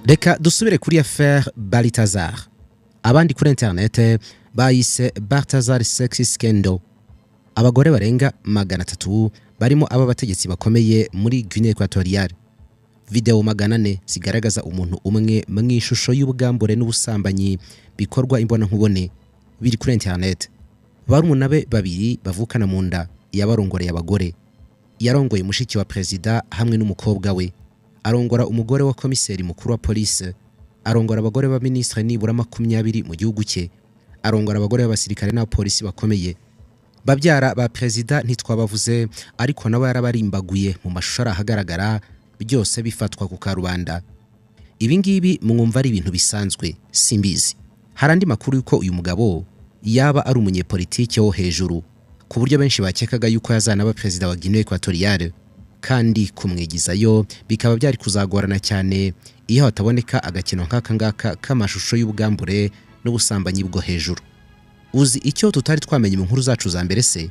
Reka dusubire kuri affaire Balthazar. Abandi kuri internet bayise Balthazar Sex Scandal. Abagore barenga 300 barimo aba bategetsi bakomeye muri Guinea Equatoriale. Video 400 zigaragaza umuntu umwe mu ishusho y'ubugambure n'ubusambanyi bikorwa imbona nkubone biri kuri internet. Barumunabe babiri bavukana mu nda yabarongoreye abagore. Yarongoye mushiki wa president hamwe n'umukobwa we. Arongora umugore wa komiseri mukuru wa police. Arongora abagore ba ministre nibura 20 mu gihugu cye. Arongora abagore b'abasirikare na polisi bakomeye. Babyara ba president ntitwabavuze ariko nabo yarabarimbaguye mu mashusho ahagaragara byose bifatwa ku karubanda. Ibi ngibi mwumva ari ibintu bisanzwe simbizi. Harandi makuru yuko uyu mugabo yaba ari umunyepolitike wo hejuru ku buryo benshi bakekaga yuko yazana aba president wa Guinea Equatoriale, kandi kumwigizayo bikaba byari kuzagorana cyane iyo hataboneka agakino nk'aka ngaka k'amashusho y'ubugambure n'ubusambanyi bwo hejuru. Uzi icyo tutari twamenye mu nkuru zacu za mbere se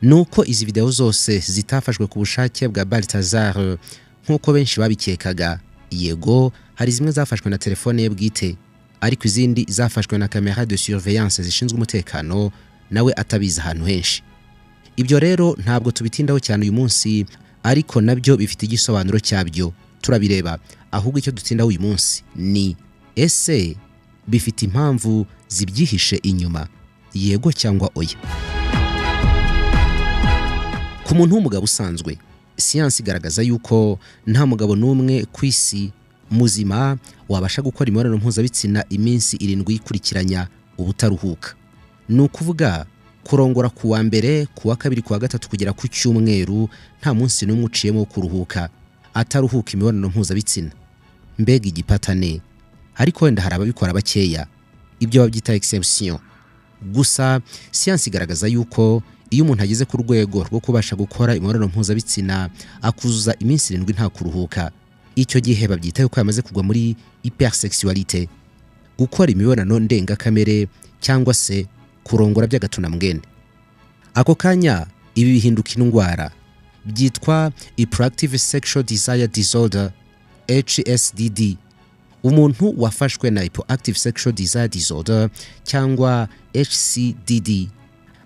nuko izi video zose zitafashwe ku bushake bwa Balthazar nkuko benshi babikekaga. Yego hari zimwe zafashwe na telefone ye bwite, ariko izindi zafashwe na camera de surveillance zishinzwe umutekano nawe atabiza ahantu henshi. Ibyo rero ntabwo tubitindaho cyane uyu munsi, ariko nabyo bifite igisobanuro cyabyo turabireba. Ahubwo icyo dutindaho uyu munsi ni ese bifite impamvu zibyihishe inyuma, yego cyangwa oya. Ku muntu w'umugabo usanzwe, siyansi igaragaza yuko nta mugabo n'umwe ku isi muzima wabasha gukora imibonano mpuzabitsina iminsi 7 ikurikiranya ubutaruhuka. Ni ukuvuga kurongora ku wa mbere, ku wa kabiri, ku wa gatatu kugera ku cyumweru nta munsi n'umwe uciyemo kuruhuka, ataruhuka imibonano mpuzabitsina. Mbega igipatane. Ariko wenda hari ababikora bakeya, ibyo babyita exception. Gusa siyansi igaragaza yuko iyo umuntu ageze ku rwego rwo kubasha gukora imibonano mpuzabitsina akuzuza iminsi 7 nta kuruhuka, icyo gihe babyita yuko yamaze kugwa muri hypersexualité, gukora imibonano ndengakamere cyangwa se kurongora by'agatunamwene. Ako kanya ibi bihinduka indwara byitwa hyperactive sexual desire disorder, HSDD. Umuntu wafashwe na hyperactive sexual desire disorder cyangwa HCDD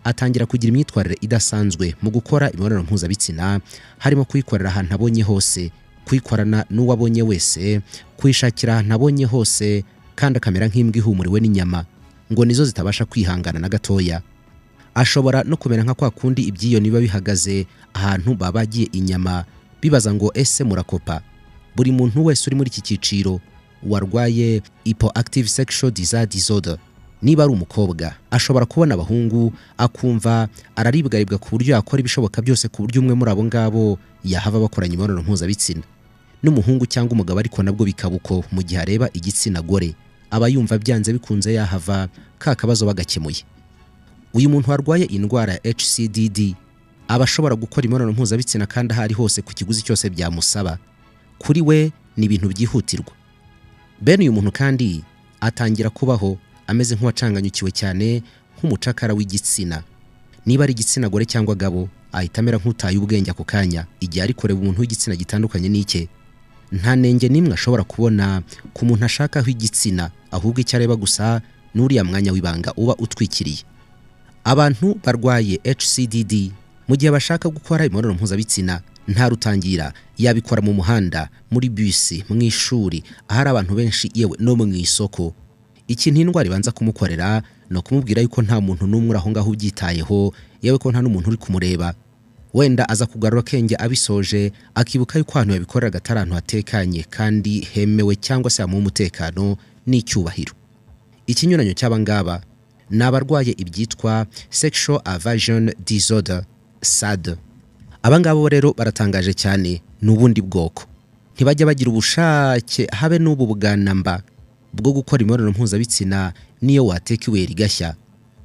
atangira kugira imyitwarire idasanzwe mu gukora imibonano mpuzabitsina, harimo kwikorera ahantu abonye hose, kwikorana n'uwabonye wese, kwishakira ahantu abonye hose, kandi akamera nk'imbwa ihumuriwe n'inyama ngo nizo zitabasha kwihangana na gatoya. Ashobora no kumera nka kwa kundi ibyiyo niba bihagaze ahantu babagiye inyama bibaza ngo ese murakopa. Buri muntu wese uri muri iki cyiciro warwaye hyperactive sexual desire disorder, niba ari umukobwa ashobora kubona abahungu akumva araribwaribwa ku buryo yakora ibishoboka byose ku buryo umwe muri abo ngabo yahava bakoranye imibonano mpuzabitsina. N'umuhungu cyangwa umugabo ariko nabwo bikabuko mu gihe areba igitsina gore aba yumva byanze bikunze yahava ka kabazo bagakemuye. Uyu muntu warwaye indwara ya HCDD aba ashobora gukora imibonano mpuzabitsina kandi ahari hose ku kiguzi cyose byamusaba. Kuri we ni ibintu byihutirwa. Bene uyu muntu kandi atangira kubaho ameze nk'uwacanganyukiwe cyane, nk'umucakara w'igitsina. Niba ari igitsina gore cyangwa gabo ahita amera nk'utaye ubwenge ako kanya igihe ari kureba umuntu w'igitsina gitandukanye n'ike. Nta nenge nimwe ashobora kubona ku muntu ashakaho igitsina, ahubwo icyo areba gusa n'uriya mwanya w'ibanga uba utwikiriye. Abantu barwaye HCDD mu gihe bashaka gukora imibonano mpuzabitsina nta rutangira, yabikora mu muhanda, muri bisi, mu ishuri, ahari abantu benshi, yewe no mu isoko. Ikintu indwara ibanza kumukorera no kumubwira yuko nta muntu n'umwe aho ngaho ubyitayeho, yewe ko nta n'umuntu uri kumureba. Wenda aza kugarura kenge abisoje akibuka yuko ahantu yabikorera atarantu hatekanye kandi hemewe cyangwa se mu umutekano n'icyubahiro. Ikinyuranyo cy'abangaba n'abarwaye ibyitwa sexual aversion disorder, SAD. Abangabo rero baratangaje cyane, n'ubundi bwoko ntibajya bagira ubushake habe n'ubu buganamba bwo gukora imibonano mpuzabitsina niyo wateka ibuye rigashya.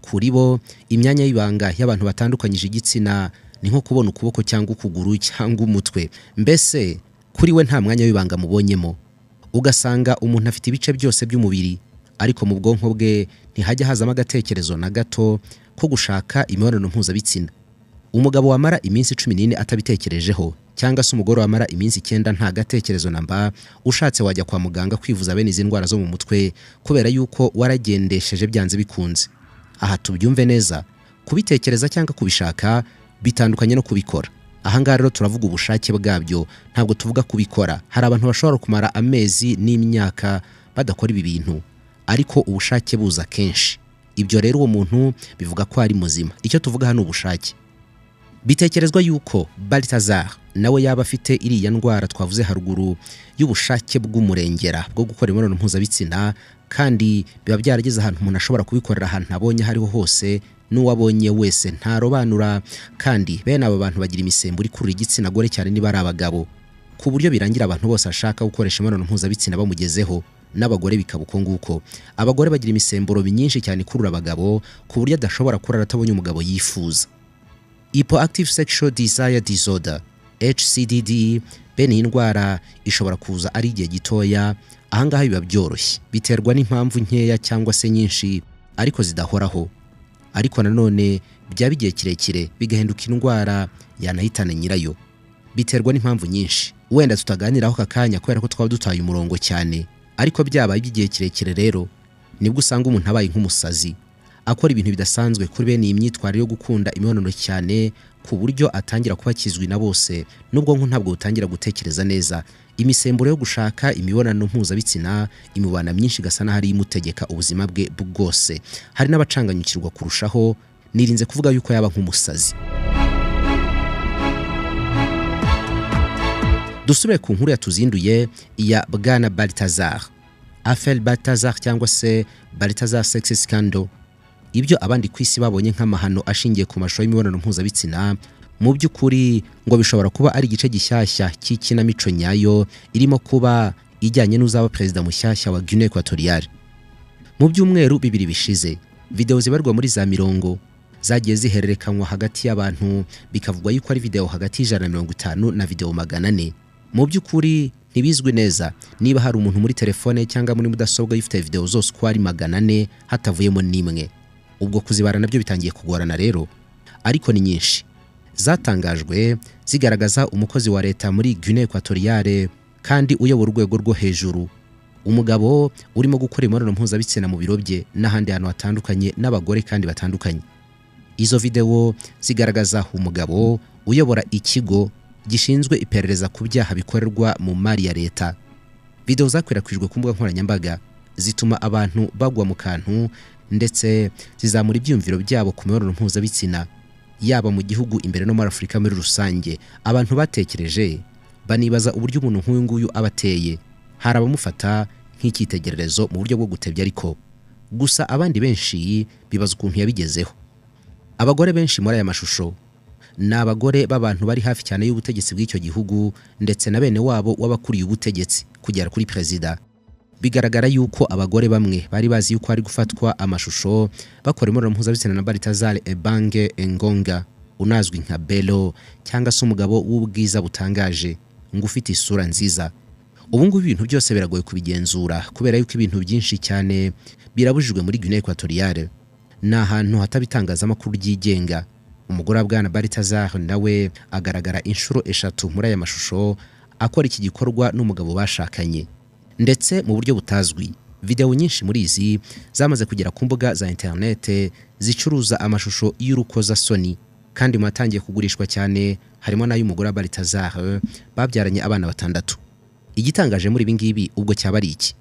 Kuri bo imyanya y'ibanga y'abantu batandukanyije igitsina ni nko kubona ukuboko cyangwa ukuguru cyangwa umutwe. Mbese kuri we nta mwanya w'ibanga mubonyemo. Ugasanga umuntu afite ibice byose by'umubiri, ariko mu bwonko bwe ntihajya hazamo agatekerezo na gato ko gushaka imibonano mpuzabitsina. Umugabo wamara iminsi 14 atabitekerejeho cyangwa se umugore wamara iminsi 9 nta gatekerezo namba, ushatse wajya kwa muganga kwivuza bene izi ndwara zo mu mutwe kubera yuko waragendesheje byanze bikunze. Aha tubyumve neza, kubitekereza cyangwa kubishaka bitandukanye no kubikora. Aha ngaha rero turavuga ubushake bwabyo, ntabwo tuvuga kubikora. Hari abantu bashobora kumara amezi n'imyaka badakora ibi bintu, ariko ubushake buza kenshi. Ibyo rero uwo muntu bivuga ko ari muzima. Icyo tuvuga hano ubushake. Bitekerezwa yuko Balthazar nawe yaba afite iriya ndwara twavuze haruguru y'ubushake bw'umurengera bwo gukora imibonano mpuzabitsina, kandi biba byarageze ahantu umuntu ashobora kubikorera ahantu abonye hariho hose, n'uwabonye wese ntarobanura, kandi bene aba bantu bagira imisemburo ikurura igitsina gore cyane niba ari abagabo, ku buryo birangira abantu bose ashaka gukoresha imibonano mpuzabitsina bamugezeho, n'abagore bikaba uko nguko. Abagore bagira imisemburo myinshi cyane ikurura abagabo ku buryo adashobora kurara atabonye umugabo yifuza. Hypoactive Sexual Desire Disorder HCDD, bene iyi ndwara ishobora kuza ari igihe gitoya. Ahangaha biba byoroshye, biterwa n'impamvu nkeya cyangwa se nyinshi ariko zidahoraho, ariko nanone byaba igihe kirekire bigahinduka indwara yanahitana nyirayo. Biterwa n'impamvu nyinshi wenda tutaganiraho kakanya kubera ko twaba dutaye umurongo cyane, ariko byabaye igihe kirekire rero nibwo usanga umuntu abaye nk'umusazi, akora ibintu bidasanzwe kuri bene iyi myitwarire yo gukunda imibonano cyane, ku buryo atangira kuba kizwi na bose, n'ubwonko ntabwo butangira gutekereza neza. Imisemburo yo gushaka imibonano mpuzabitsina imubana myinshi gasa n'ahari imutegeka ubuzima bwe bwose. Hari n'abacanganyukirwa kurushaho, nirinze kuvuga yuko yaba nk'umusazi. Dusubire ku nkuru yatuzinduye ya Bwana Balthazar, Affaire Balthazar cyangwa se Balthazar Sex Scandal. Ibyo abandi kwisi babonye nk'amahano ashingiye ku mashusho y'imibonano mpuzabitsina, mu by'ukuri ngo bishobora kuba ari igice gishyashya cy'ikinamico nyayo irimo kuba ijyanye n'uzaba perezida mushyashya wa Guinea Equatoriale. Mu byumweru 2 bishize, video zibarwa muri za mirongo zagiye zihererekanywa hagati y'abantu, bikavugwa yuko ari video hagati y'150 na video 400. Mu by'ukuri ntibizwi neza niba hari umuntu muri telefone cyangwa muri mudasobwa yifite video zose ko ari 400 hatavuyemo n'imwe. Ubwo kuzibara nabyo bitangiye kugorana rero, ariko ni nyinshi. Zatangajwe zigaragaza umukozi wa leta muri Guinea Equatoriale kandi uyobora urwego rwo hejuru, umugabo urimo gukora imibonano mpuzabitsina mu biro bye n'ahandi hantu hatandukanye n'abagore kandi batandukanye. Izo video zigaragaza umugabo uyobora ikigo gishinzwe iperereza ku byaha bikorerwa mu mari ya leta. Video zakwirakwijwe ku mbuga nkoranyambaga zituma abantu bagwa mu kantu, ndetse zizamura ibyumviro byabo ku mibonano mpuzabitsina, yaba mu gihugu imbere no muri Afurika muri rusange. Abantu batekereje banibaza uburyo umuntu nk'uyu nguyu abateye, hari abamufata nk'icyitegererezo mu buryo bwo gutebya, ariko gusa abandi benshi bibaza ukuntu yabigezeho. Abagore benshi muri aya mashusho ni abagore b'abantu bari hafi cyane y'ubutegetsi bw'icyo gihugu, ndetse na bene wabo w'abakuriye ubutegetsi kugera kuri perezida. Bigaragara yuko abagore bamwe bari bazi yuko ari gufatwa amashusho bakora imibonano mpuzabitsina na Balthazar Ebange Engonga, unazwi nka Bello, cyangwa se umugabo w'ubwiza butangaje ngo ufite isura nziza. Ubu ngubu ibintu byose biragoye kubigenzura kubera yuko ibintu byinshi cyane birabujijwe muri Guinea Equatoriale. Ni ahantu hatabitangazamakuru ryigenga. Umugore wa Bwana Balthazar nawe agaragara inshuro 3 muri aya mashusho akora iki gikorwa n'umugabo bashakanye, ndetse mu buryo butazwi. Video nyinshi muri izi zamaze kugera ku mbuga za internet zicuruza amashusho y'urukoza soni, kandi matangiye kugurishwa cyane, harimo n'ay'umugore wa Balthazar babyaranye abana 6. Igitangaje muri ibi ngibi ubwo cyaba ari iki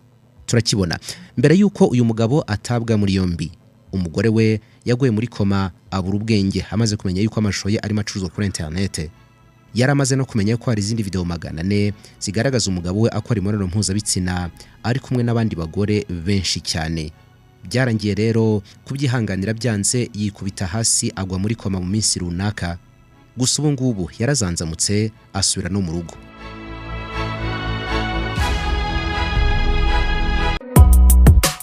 turakibona. Mbere yuko uyu mugabo atabwa muri yombi, umugore we yaguye muri koma abura ubwenge amaze kumenya yuko amashusho ye ari macuruzwa kuri internet. Yaramaze no kumenya ko hari izindi video 400 zigaragaza umugabo we akora imibonano mpuzabitsina ari kumwe n'abandi bagore benshi cyane. Byarangiye rero kubyihanganira byanze, yikubita hasi agwa muri koma mu minsi runaka. Gusa ubu ngubu yarazanzamutse asubira no mu rugo.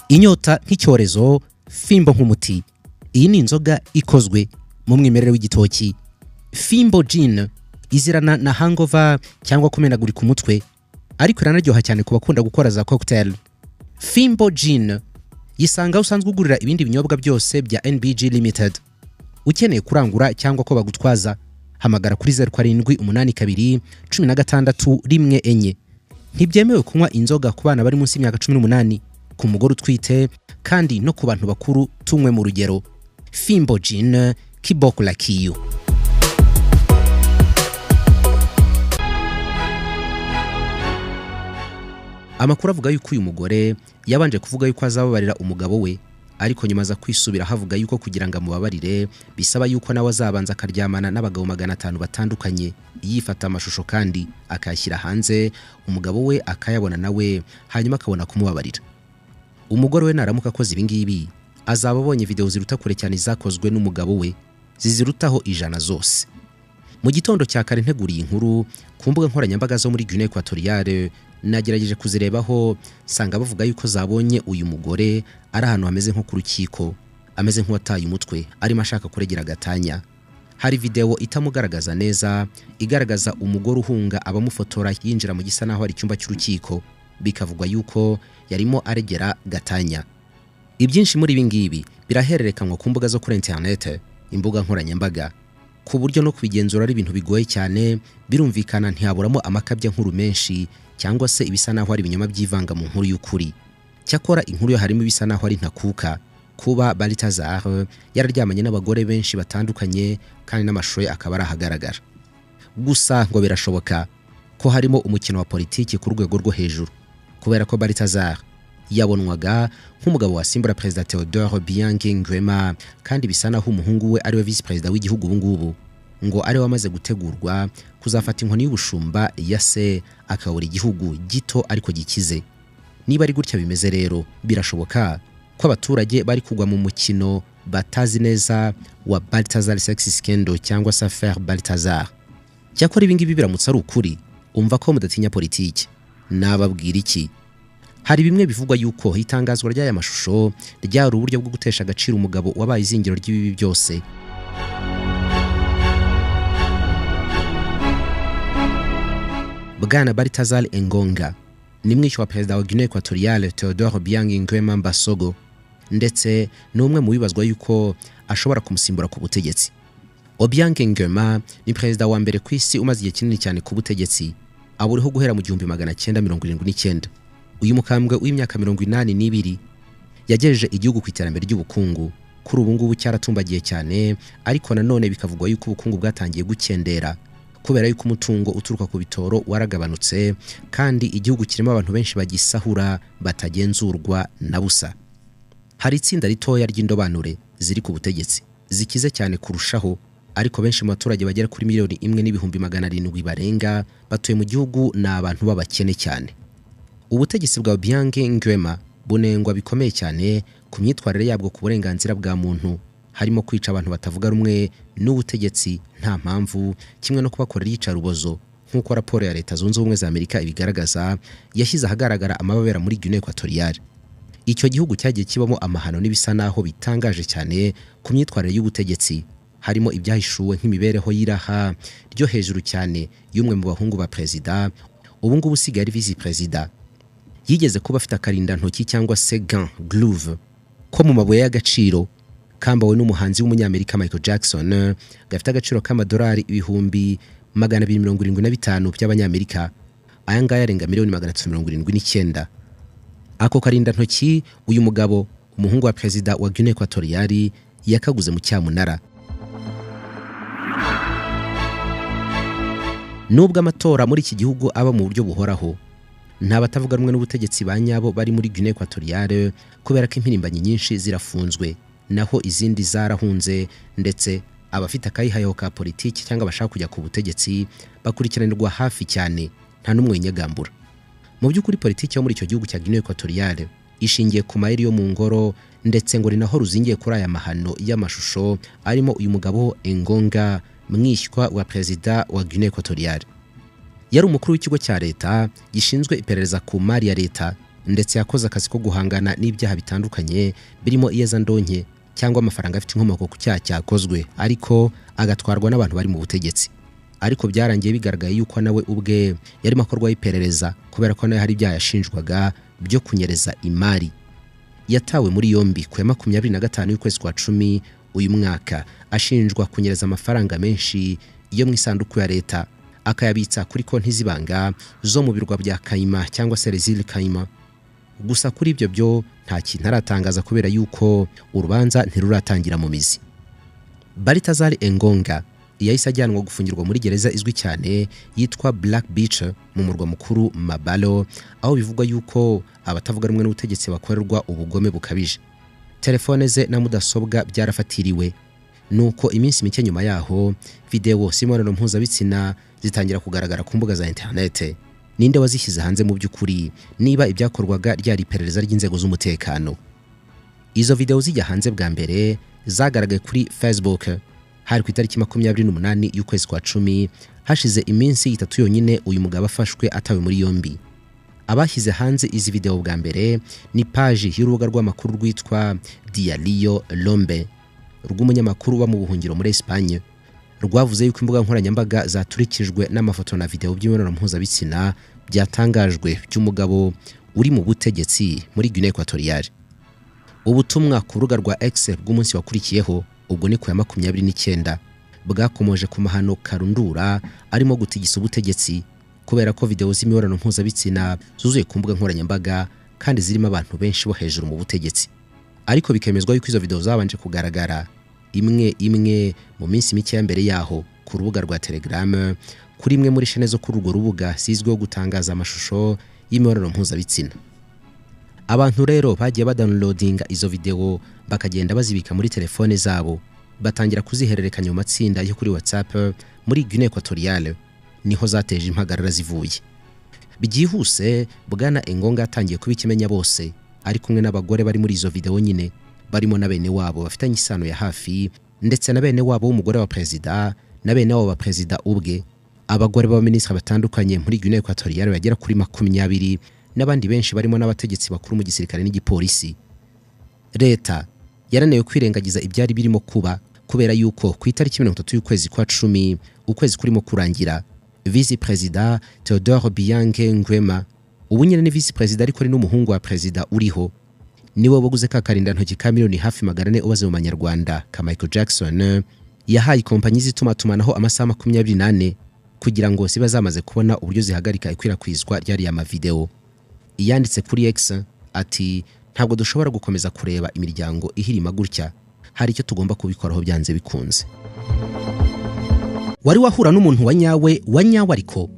Inyota nk'icyorezo, fimbo nk'umuti. Iyi ni inzoga ikozwe mu mwimerere w'igitoki. Fimbo Gin izirana na hangover cyangwa kumenagurika umutwe, ariko iranaryoha cyane ku bakunda gukora za cocktail. Fimbo Gin yisanga usanzwe ugurira ibindi binyobwa byose bya NBG Limited. Ukeneye kurangura cyangwa ko bagutwaza, hamagara kuri 0782 ntibyemewe kunywa inzoga ku bana bari munsi y'imyaka 18, ku mugore utwite kandi no ku bantu bakuru tunywe mu rugero. Fimbo Gin, Kiboko la Kiyu. Amakuru avuga yuko uyu mugore yabanje kuvuga yuko azababarira umugabo we, ariko nyuma za kwisubira havuga yuko kugira ngo amubabarire bisaba yuko nawe azabanza akaryamana n'abagabo 500 batandukanye, yifata amashusho kandi akayashyira hanze, umugabo we akayabona nawe hanyuma akabona kumubabarira. Umugore we naramuka akoze ibi ngibi azaba abonye video ziruta kure cyane zakozwe n'umugabo we, zizirutaho 100 zose. Mu gitondo cya kare nteguriye inkuru ku mbuga nkoranyambaga zo muri Guinea Equatoriale, nagerageje kuzirebaho sanga bavuga yuko zabonye uyu mugore ari ahantu hameze nko ku rukiko, ameze nk'uwataye umutwe arimo ashaka kuregera gatanya. Hari video itamugaragaza neza igaragaza umugore uhunga abamufotora yinjira mu gisa naho ari icyumba cy'urukiko, bikavugwa yuko yarimo aregera gatanya. Ibyinshi muri ibi ngibi birahererekanwa ku mbuga zo kuri internet, imbuga nkoranyambaga, ku buryo no kubigenzura ari ibintu bigoye cyane. Birumvikana ntihaburamo amakabya nkuru menshi cyangwa se ibisa naho ari ibinyoma byivanga mu nkuru y'ukuri. Cyakora inkuru yo harimo ibisa naho ari ntakuka, kuba Balthazar yararyamanye n'abagore benshi batandukanye kandi n'amashusho ye akaba arahagaragara. Gusa ngo birashoboka ko harimo umukino wa politiki ku rwego rwo hejuru, kubera ko Balthazar yabonwaga nk'umugabo wa simbura Perezida Theodore Obiang Nguema, kandi bisa naho umuhungu we ari we vice perezida w'igihugu ubu ngubu, ngo ari wamaze gutegurwa kuzafata inkoni y'ubushumba ya se akabura igihugu gito ariko gikize. Niba ari gutya bimeze rero, birashoboka ko abaturage bari kugwa mu mukino batazi neza wa Balthazar Sexy Scandal cyangwa se Affaire Balthazar. Cyakora ibi ngibi biramutse ari ukuri, umva ko mudatinya politiki. Nababwira iki? Hari bimwe bivugwa yuko itangazwa ry'aya mashusho ryari uburyo bwo gutesha agaciro umugabo wabaye izingiro ry'ibibi byose. Bwana Balthazar Engonga ni mwishywa wa perezida wa Guinea Equatoriale Theodore Obiang Nguema Mbasogo, ndetse n'umwe mu bibazwa yuko ashobora kumusimbura ku butegetsi. Obiang Nguema ni perezida wa mbere ku isi umaze igihe kinini cyane ku butegetsi, aburiho guhera mu 1979. Uyu mukambwe w'imyaka 82 yagejeje igihugu ku iterambere ry'ubukungu. Kuri ubu ngubu cyaratumbagiye cyane, ariko nanone bikavugwa yuko ubukungu bwatangiye gukendera kubera yuko umutungo uturuka ku bitoro waragabanutse, kandi igihugu kirimo abantu benshi bagisahura batagenzurwa na busa. Hari itsinda ritoya ry'indobanure ziri ku butegetsi zikize cyane kurushaho, ariko benshi mu baturage bagera kuri 1,700,000 barenga batuye mu gihugu na abantu b'abakene cyane. Ubutegetsi bwa Obiang Nguema bunengwa bikomeye cyane ku myitwarire yabwo ku burenganzira bwa muntu, harimo kwica abantu batavuga rumwe n'ubutegetsi nta mpamvu, kimwe no kubakorera iyicarubozo nk'uko raporo ya Leta Zunze Ubumwe za Amerika ibigaragaza yashyize ahagaragara amababera muri Guinea Equatoriale. Icyo gihugu cyagiye kibamo amahano n'ibisa naho bitangaje cyane ku myitwarire y'ubutegetsi, harimo ibyahishuwe nk'imibereho y'iraha ryo hejuru cyane y'umwe mu bahungu ba perezida, ubu ngubu usigaye ari vice perezida. Yigeze kuba afite akarinda ntoki cyangwa se gant glove ko mu mabuye y'agaciro kambawe n'umuhanzi w'umunyamerika Michael Jackson, gafite agaciro k'amadolari 275 by'abanyamerika, aya ngaya arenga $379,000. Ako karinda ntoki uyu mugabo umuhungu wa perezida wa Guinea Equatoriale yakaguze mu cyamunara. Nubwo amatora muri iki gihugu aba mu buryo buhoraho, nta batavuga rumwe n'ubutegetsi banyabo bari muri Guinea Equatoriale kubera ko impirimbanyi nyinshi zirafunzwe, naho izindi zarahunze, ndetse abafite akayihayeho ka politiki cyangwa bashaka kujya ku butegetsi bakurikiranirwa hafi cyane, nta n'umwe nyegambura. Mu by'ukuri politiki yo muri icyo gihugu cya Guinea Equatoriale ishingiye ku mayeri yo mu ngoro, ndetse ngo ni naho ruzingiye kuri aya mahano y'amashusho arimo uyu mugabo Engonga, mwishywa wa perezida wa Guinea Equatoriale. Yari umukuru w'ikigo cya leta gishinzwe iperereza ku mari ya leta, ndetse yakoze akazi ko guhangana n'ibyaha bitandukanye birimo iyezandonke cyangwa amafaranga afite inkomoko ku cyaha cyakozwe ariko agatwarwa n'abantu bari mu butegetsi. Ariko byarangiye bigaragaye yuko nawe ubwe yarimo akorwaho iperereza kubera ko nawe hari ibyaha yashinjwaga byo kunyereza imari. Yatawe muri yombi ku ya 25 y'ukwezi kwa 10 uyu mwaka ashinjwa kunyereza amafaranga menshi yo mu isanduku ya leta akayabitsa kuri konti z'ibanga zo mu birwa bya Kayima cyangwa se les îles Kayima. Gusa kuri ibyo byo nta kintu aratangaza kubera yuko urubanza ntiruratangira mu mizi. Balthazar Engonga yahise ajyanwa gufungirwa muri gereza izwi cyane yitwa Black Beach mu murwa mukuru Mabalo, aho bivugwa yuko abatavuga rumwe n'ubutegetsi bakorerwa ubugome bukabije. Telefone ze na mudasobwa byarafatiriwe, nuko iminsi mike nyuma yaho video z'imibonano mpuzabitsina zitangira kugaragara ku mbuga za internet. Ninde wazishyize hanze mu by'ukuri? Niba ibyakorwaga ryari iperereza ry'inzego z'umutekano? Izo video zijya hanze bwa mbere zagaragaye kuri Facebook hari ku itariki 28 y'ukwezi kwa 10, hashize iminsi 3 yonyine uyu mugabo afashwe atawe muri yombi. Abashyize hanze izi video bwa mbere ni page y'urubuga rw'amakuru rwitwa Diario Lombe rw'umunyamakuru uba mu buhungiro muri Espagne, rwavuze yuko imbuga nkoranyambaga zaturikijwe n'amafoto na video by'imibonano mpuzabitsina byatangajwe by'umugabo uri mu butegetsi muri Guinea Equatoriale. Ubutumwa ku rubuga rwa X bw'umunsi wakurikiyeho, ubwo ni ku ya 29, bwakomoje ku mahano karundura arimo gutigisa ubutegetsi kubera ko video z'imibonano mpuzabitsina zuzuye ku mbuga nkoranyambaga kandi zirimo abantu benshi bo hejuru mu butegetsi. Ariko bikemezwa yuko izo video zabanje kugaragara imwe mu minsi mike ya mbere yaho ku rubuga rwa Telegram kuri imwe muri chaîne zo kuri urwo rubuga zizwiho gutangaza amashusho y'imibonano mpuzabitsina. Abantu rero bagiye badownloadinga izo video bakagenda bazibika muri telefone zabo, batangira kuzihererekanya mu matsinda yo kuri WhatsApp muri Guinea Equatoriale, niho zateje impagarara zivuye. Byihuse Bwana Engonga atangiye kubikimenya bose, ari kumwe n'abagore bari muri izo video nyine, barimo na bene wabo bafitanye isano ya hafi, ndetse na bene wabo w'umugore wa perezida na bene wabo wa perezida ubwe, abagore b'abaminisitiri batandukanye muri Guinea Equatoriale bagera kuri 20, n'abandi benshi barimo n'abategetsi bakuru mu gisirikare n'igipolisi. Leta yarananiwe kwirengagiza ibyari birimo kuba kubera yuko ku itariki 30 y'ukwezi kwa 10 ukwezi kurimo kurangira, Vice President Theodore Biange Nguema, ubu nyine ni Vice President ariko ari n'umuhungu wa perezida uriho, niwe waguze ka karinda ntoki ka miliyoni hafi 400 ubaze mu Manyarwanda ka Michael Jackson, yahaye kompanyi zitumatumanaho amasaha 24 kugira ngo ziba zamaze kubona uburyo zihagarika ikwirakwizwa ryari ya mavideo. Yanditse kuri X ati ntabwo dushobora gukomeza kureba imiryango ihirima gutya, hari icyo tugomba kubikoraho byanze bikunze. Wari wahura n'umuntu wa nyawe ariko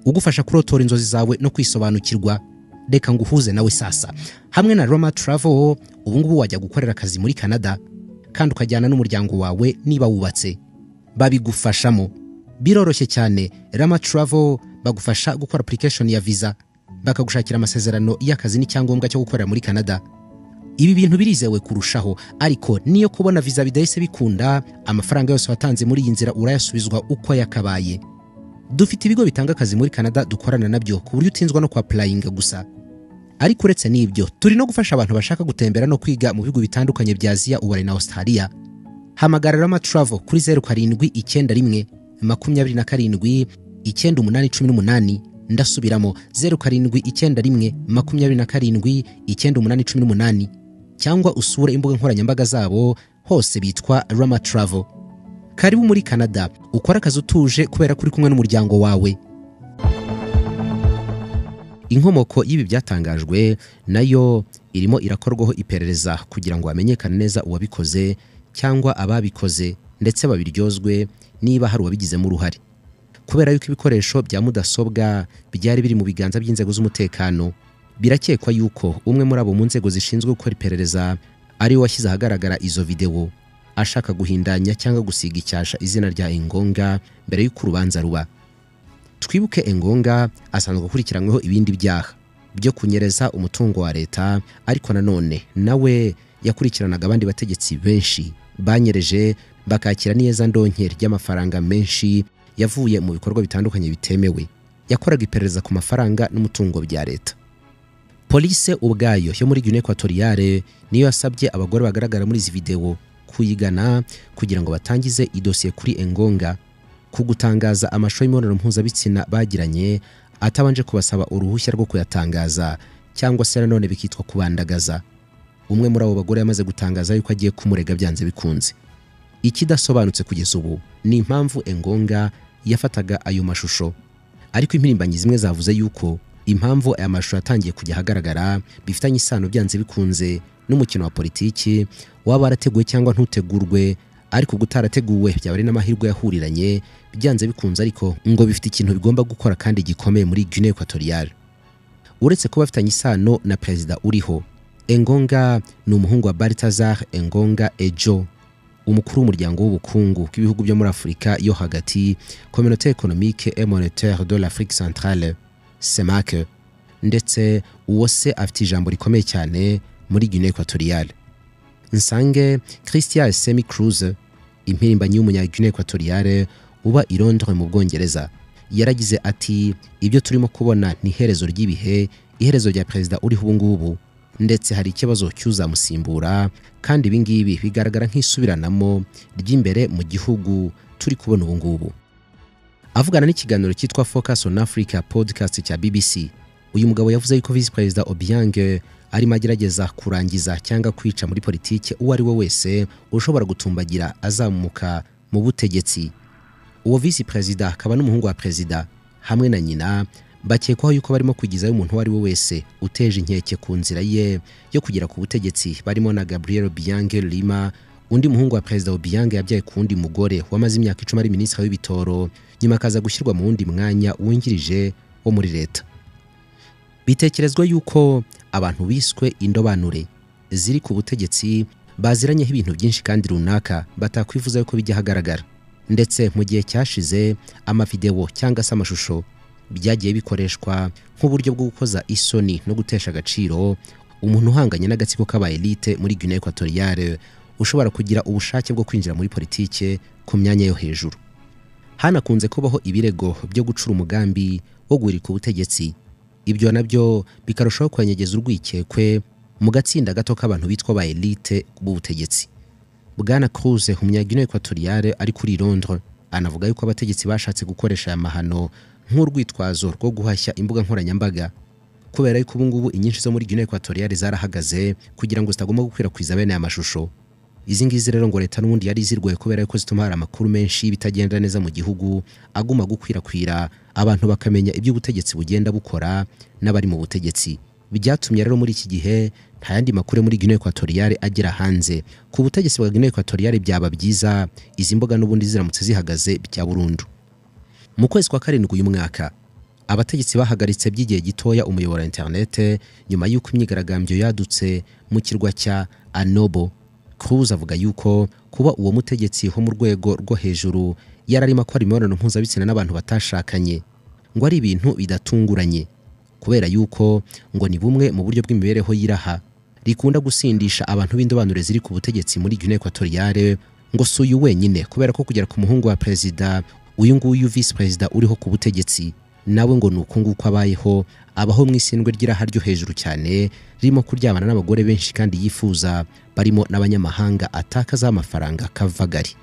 ugufasha kurotora inzozi zawe no kwisobanukirwa, reka nguhuze nawe sasa. Hamwe na Roma Travel ubu ngubu wajya gukorera akazi muri Canada kandi ukajyana n'umuryango wawe niba wubatse, babigufashamo. Biroroshye cyane. Roma Travel bagufasha gukora application ya visa, bakagushakira amasezerano y'akazi n'icyangombwa cyo gukorera muri Canada. Ibi bintu birizewe kurushaho, ariko niyo kubona visa bidahise bikunda, amafaranga yose watanze muri iyi nzira urayasubizwa uko yakabaye. Dufite ibigo bitanga akazi muri Canada dukorana nabyo ku buryo utinzwa no applying gusa. Ariko uretse n'ibyo, turi no gufasha abantu bashaka gutembera no kwiga mu bigo bitandukanye bya Asia, Uburayi na Australia. Hamagara Rama Travel kuri 0791 27 9818. Ndasubiramo 0791 27 9818, cyangwa usure imbuga nkoranyambaga zabo, hose bitwa Rama Travel. Karibu muri Canada, ukora akazi utuje kubera kuri kumwe n'umuryango wawe. Inkomoko y'ibi byatangajwe nayo irimo irakorwaho iperereza kugira ngo hamenyekane neza uwabikoze cyangwa ababikoze, ndetse babiryozwe niba hari uwabigizemo uruhare. Kubera yuko ibikoresho bya mudasobwa byari biri mu biganza by'inzego z'umutekano, birakekwa yuko umwe muri abo mu nzego zishinzwe gukora iperereza ari we washyize ahagaragara izo video, ashaka guhindanya cyangwa gusiga icyasha izina rya Engonga mbere y'uko urubanza ruba. Twibuke Engonga asanzwe gukurikiranyweho ibindi byaha byo kunyereza umutungo wa leta, ariko nanone nawe yakurikiranaga abandi bategetsi benshi banyereje bakakira niyeza ndonke ry'amafaranga menshi yavuye mu bikorwa bitandukanye bitemewe. Yakoraga iperereza ku mafaranga n'umutungo bya leta. Police ubwayo yo muri Guinea Equatoriale niyo yasabye abagore bagaragara muri izi video kuyigana kugira ngo batangize idosiye kuri Engonga ku gutangaza amashusho y'imibonano mpuzabitsina bagiranye atabanje kubasaba uruhushya rwo kuyatangaza, cyangwa se nanone bikitwa kubandagaza. Umwe muri abo bagore yamaze gutangaza yuko agiye kumurega byanze bikunze. Ikidasobanutse kugeza ubu ni impamvu Engonga yafataga ayo mashusho, ariko impirimbanyi zimwe zavuze yuko impamvu aya mashusho yatangiye kujya ahagaragara bifitanye isano byanze bikunze n'umukino wa politiki waba warateguwe cyangwa ntutegurwe, ariko gutarateguwe byaba ari n'amahirwe yahuriranye byanze bikunze, ariko ngo bifite ikintu bigomba gukora kandi gikomeye muri Guinea Equatoriale. Uretse kuba bafitanye isano na perezida uriho, Engonga ni umuhungu wa Balthazar Engonga Ejo, umukuru w'umuryango w'ubukungu bw'ibihugu byo muri Afurika yo hagati, Communauté économique et monétaire de l'Afrique centrale, CEMAC, ndetse uwo se afite ijambo rikomeye cyane muri Guinea Equatoriale. Nsange Christian Semi Cruz, impirimbanyi y'umunya Guinea Equatoriale uba i Londres mu Bwongereza, yaragize ati ibyo turimo kubona ni iherezo ry'ibihe, iherezo rya perezida uriho ubu ngubu, ndetse hari ikibazo cyuzamusimbura, kandi ibi ngibi bigaragara nk'isubiranamo ry'imbere mu gihugu turi kubona ubu ngubu. Avugana n'ikiganiro cyitwa Focus on Africa podcast cya BBC, uyu mugabo yavuze yuko Vice President Obiang arimo agerageza kurangiza cyangwa kwica muri politiki uwo ari we wese ushobora gutumbagira azamuka mu butegetsi. Uwo Vice President akaba n'umuhungu wa perezida hamwe na nyina bakekwaho yuko barimo kwigizayo umuntu uwo ari we wese uteje inkeke ku nzira ye yo kugera ku butegetsi, barimo na Gabriel Obiang Lima, undi muhungu wa perezida Obiang yabyaye ku wundi mugore wamaze imyaka 10 ari minisitiri w'ibitoro, nyuma akaza gushyirwa mu wundi mwanya wungirije wo muri leta. Bitekerezwa yuko abantu biswe indobanure ziri ku butegetsi baziranyeho ibintu byinshi kandi runaka batakwifuza yuko bijya hagaragara, ndetse mu gihe cyashize amavideo cyangwa se amashusho byagiye bikoreshwa nk'uburyo bwo gukoza isoni no gutesha agaciro umuntu uhanganye n'agatsiko k'aba elite muri Guinea Equatoriale ushobora kugira ubushake bwo kwinjira muri politike ku myanya yo hejuru. Hanakunze kubaho ibirego byo gucura umugambi wo guhirika ubutegetsi, ibyo nabyo bikarushaho kwanyegeza urwikekwe mu gatsinda gato k'abantu bitwa ba elite b'ubutegetsi. Bwana Cruz, umunya Guinea Equatoriale ari kuri Londres, anavuga yuko abategetsi bashatse gukoresha aya mahano nk'urwitwazo rwo guhashya imbuga nkoranyambaga, kubera yuko ubu ngubu inyinshi zo muri Guinea Equatoriale zarahagaze kugira ngo zitagomba gukwirakwiza bene aya mashusho. Izi ngizi rero ngo leta n'ubundi yari zirwaye kubera yuko zituma hari amakuru menshi bitagenda neza mu gihugu aguma gukwirakwira, abantu bakamenya ibyo ubutegetsi bugenda bukora n'abari mu butegetsi. Byatumye rero muri iki gihe nta yandi makuru muri Guinea Equatoriale agera hanze ku butegetsi bwa Guinea Equatoriale. Byaba byiza izi mbuga n'ubundi ziramutse zihagaze bya burundu. Mu kwezi kwa karindwi uyu mwaka, abategetsi bahagaritse by'igihe gitoya umuyoboro wa internet nyuma y'uko imyigaragambyo yadutse mu kirwa cya Anobo. Cruz avuga yuko kuba uwo mutegetsi ho mu rwego rwo hejuru yararimo akora imibonano mpuzabitsina n'abantu batashakanye ngo ari ibintu bidatunguranye, kubera yuko ngo ni bumwe mu buryo bw'imibereho y'iraha rikunda gusindisha abantu b'indobanure ziri ku butegetsi muri Guinea Equatoriale. Ngo si uyu wenyine, kubera ko kugera ku muhungu wa perezida uyu nguyu Vice President uriho ku butegetsi nawe ngo nuko nguko abayeho, abaho mu isindwe ry'iraha ryo hejuru cyane, ririmo kuryamana n'abagore benshi kandi yifuza, barimo n'abanyamahanga atakaza amafaranga kavagari.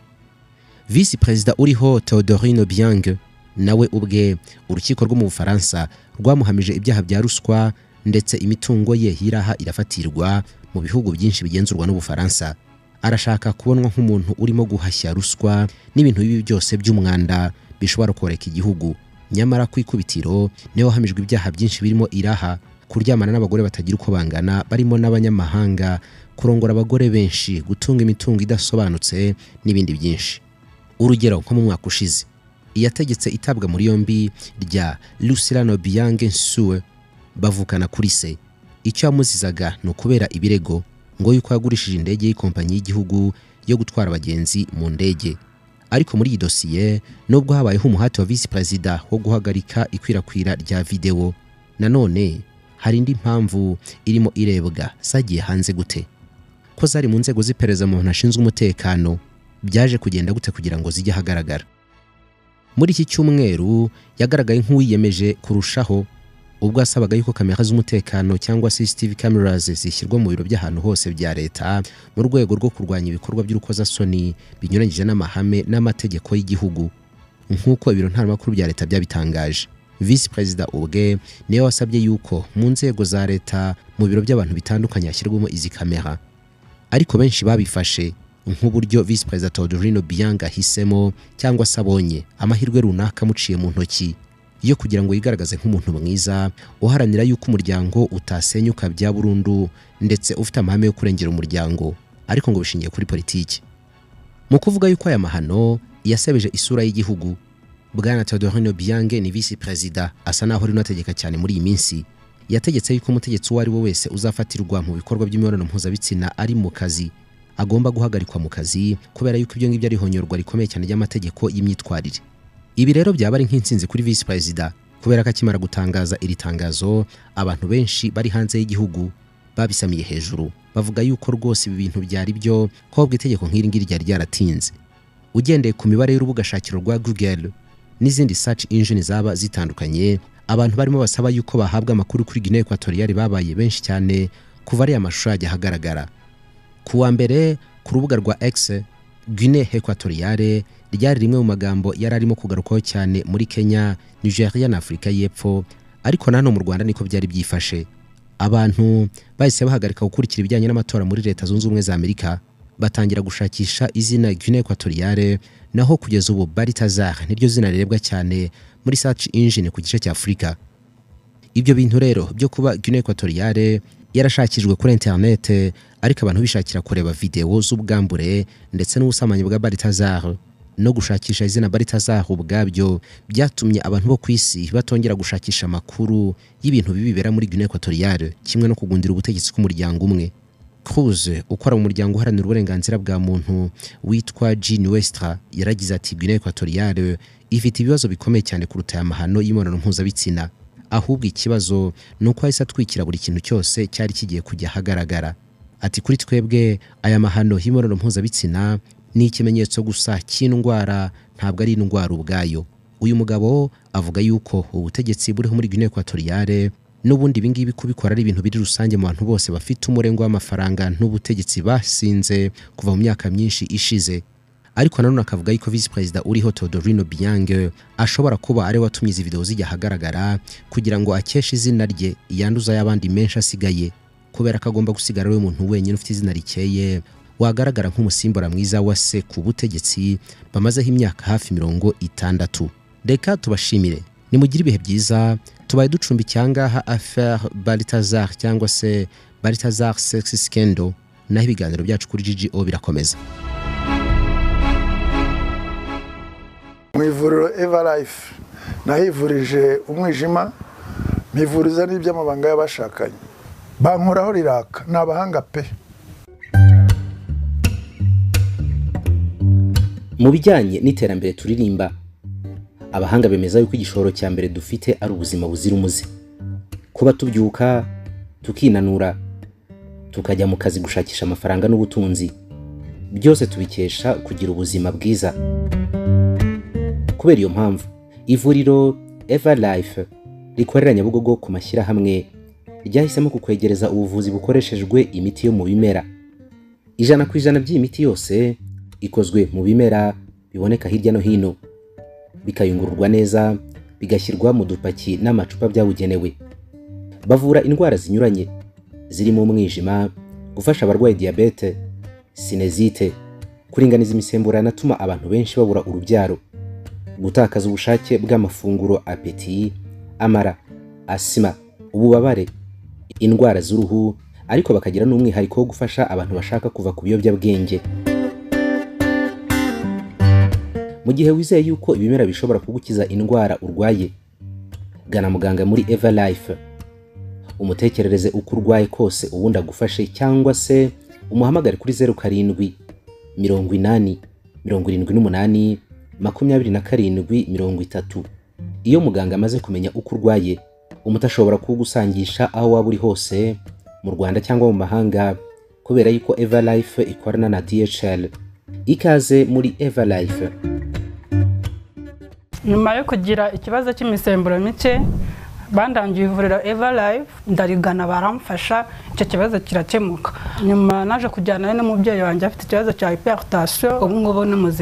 Vice President uriho Théodorine Obiang nawe ubwe urukiko rwo mu Bufaransa rwamuhamije ibyaha bya ruswa, ndetse imitungo ye y'iraha irafatirwa mu bihugu byinshi bigenzurwa n'Ubufaransa. Arashaka kubonwa nk'umuntu urimo guhashya ruswa n'ibintu bibi byose by'umwanda bishobora koreka igihugu. Nyamara kwikubitiro niwe wahamijwe ibyaha byinshi birimo iraha, kuryamana n'abagore batagira uko bangana, barimo n'abanyamahanga, kurongora abagore benshi, gutunga imitungo idasobanutse n'ibindi byinshi. Urugero nko mu mwaka ushize yategetse itabwa muri yombi rya Lucien Obiang Nsue bavukana kuri se. Icyo yamuzizaga no kubera ibirego ngo yuko yagurishije indege y'ikompanyi y'igihugu yo gutwara abagenzi mu ndege. Ariko muri iyi dosiye nubwo habayeho umuhati wa Vice President wo guhagarika ikwirakwira rya video, nanone hari indi mpamvu irimo irebwa zagiye hanze gute, ko zari mu nzego z'iperereza mu ntashinzwe umutekano, byaje kugenda gute kugira ngo zijye hagaragara. Muri iki cyumweru yagaragaye nk'uwiyemeje kurushaho ubwo asabaga yuko kamera z'umutekano cyangwa CCTV cameras zishyirwa mu biro by'ahantu hose bya leta mu rwego rwo kurwanya ibikorwa by'urukozasoni binyuranyije n'amahame n'amategeko y'igihugu, nk'uko ibiro ntaramakuru bya leta byabitangaje. Vice President ubwe niwe wasabye yuko mu nzego za leta mu biro by'abantu bitandukanye hashyirwamo izi kamera, ariko benshi babifashe nk'uburyo Vice President Teodorino Obiang ahisemo cyangwa se abonye amahirwe runaka muciye mu ntoki yo kugira ngo yigaragaze nk'umuntu mwiza uharanira yuko umuryango utasenyuka bya burundu ndetse ufite amahame yo kurengera umuryango, ariko ngo bishingiye kuri politiki. Mu kuvuga yuko aya mahano yasebeje isura y'igihugu, Bwana Teodorino Obiang ni Vice President asa naho ari unategeka cyane muri iyi minsi. Yategetse yuko umutegetsi uwo ari we wese uzafatirwa mu bikorwa by'imibonano mpuzabitsina ari mu kazi agomba guhagarikwa mu kazi, kubera yuko ibyo ngibyo ari honyorwa rikomeye cyane ry'amategeko y'imyitwarire. Ibi rero byaba ari nk'insinzi kuri Vice President, kubera ko akimara gutangaza iri tangazo abantu benshi bari hanze y'igihugu babisamiye hejuru, bavuga yuko rwose ibi bintu byari byo, ko itegeko nk'iri ngiri ryari ryaratinze. Ugendeye ku mibare y'urubuga shakiro rwa Google n'izindi search engine zaba zitandukanye, abantu barimo basaba yuko bahabwa amakuru kuri Guinea Equatoriale babaye benshi cyane kuva ari amashusho ajya hagaragara. Kuwa mbere ku rubuga rwa X, Guinea Equatoriale ryari rimwe mu magambo yari arimo kugarukaho cyane muri Kenya, Nigeria na Afrika y'Epfo, ariko nano mu Rwanda niko byari byifashe. Abantu bahise bahagarika gukurikira ibijyanye n'amatora muri Leta Zunze Ubumwe za Amerika, batangira gushakisha izina Guinea Equatoriale, naho kugeza ubu Balthazar niryo zina rirebwa cyane muri search engine ku gice cya Afrika. Ibyo bintu rero byo kuba Guinea Equatoriale yarashakijwe kuri internet, ariko abantu bishakira kureba video z'ubwambure ndetse n'ubusamanye bwa Balthazar no gushakisha izina Balthazar ubwabyo, byatumye abantu bo kwisi batongera gushakisha amakuru y'ibintu bibibera muri Guinea Equatoriale, kimwe no kugundira ubutegetsi k'umuryango umwe. Cruz ukora mu muryango uharanira uburenganzira bwa muntu witwa Jean Westra yaragize ati Guinea Equatoriale ifite ibibazo bikomeye cyane kuruta aya mahano y'imibonano mpuzabitsina, ahubwo ikibazo nuko ahise atwikira buri kintu cyose cyari kigiye kujya hagaragara. Ati kuri twebwe aya mahano y'imibonano mpuzabitsina ni ikimenyetso gusa cy'indwara, ntabwo ari indwara ubwayo. Uyu mugabo avuga yuko ubutegetsi buriho muri Guinea Equatoriale n'ubundi bingibi kubikora ari ibintu biri rusange mu bantu bose bafite umurengo w'amafaranga n'ubutegetsi basinze kuva mu myaka myinshi ishize. Ariko nanone akavuga yuko Vice President uriho Teodorino Obiang ashobora kuba ari watumye izi video zijya hagaragara kugira ngo akeshe izina rye yanduza y'abandi menshi asigaye, kubera ko agomba gusigara we muntu wenyine ufite izina rikeye wagaragara nk'umusimbura mwiza wa se ku butegetsi bamazeho imyaka hafi 60. Reka tubashimire, nimugire ibihe byiza. Tubaye ducumbi cyangaha affaire Balthazar cyangwa se Balthazar sex scandal, naho ibiganiro byacu kuri GGO birakomeza. Mu ivuriro Everlife nahivurije umwijima, mivuriza n'iby'amabanga y'abashakanye, bankoraho riraka, n'abahanga pe. Mu bijyanye n'iterambere turirimba, abahanga bemeza yuko igishoro cya mbere dufite ari ubuzima buzira umuze. Kuba tubyuka, tukinanura, tukajya mu kazi gushakisha amafaranga n'ubutunzi, byose tubikesha kugira ubuzima bwiza. Kubera iyo mpamvu, ivuriro Everlife rikorera Nyabugogo ku mashyirahamwe ryahisemo kukwegereza ubuvuzi bukoreshejwe imiti yo mu bimera. 100% by'iyi miti yose ikozwe mu bimera biboneka hirya no hino, bikayungururwa neza, bigashyirwa mu dupaki n'amacupa byabugenewe. Bavura indwara zinyuranye zirimo umwijima, gufasha abarwaye diabete, sinezite, kuringaniza imisemburo yanatuma abantu benshi babura urubyaro, gutakaza ubushake bw'amafunguro appétit, amara, asima, ububabare, indwara z'uruhu, ariko bakagira n'umwihariko wo gufasha abantu bashaka kuva ku biyobyabwenge. Mu gihe wizeye yuko ibimera bishobora kugukiza indwara urwaye, gana muganga muri Everlife, umutekerereze uko urwaye kose ubundi agufashe, cyangwa se umuhamagare kuri 07 80 78 27 Iyo muganga amaze kumenya uko urwaye, umutashobora kugusangisha aho waba uri hose mu Rwanda cyangwa mu mahanga, kubera yuko Everlife ikorana na DHL. Ikaze muri Everlife. Nyuma yo kugira ikibazo cy'imisemburo mike, bandangiye ivuriro Everlife, ndarigana baramfasha, icyo kibazo kirakemuka. Nyuma naje kujyana n'umubyeyi wanjye afite ikibazo cya hypertension, ubu ngubu ni muzima.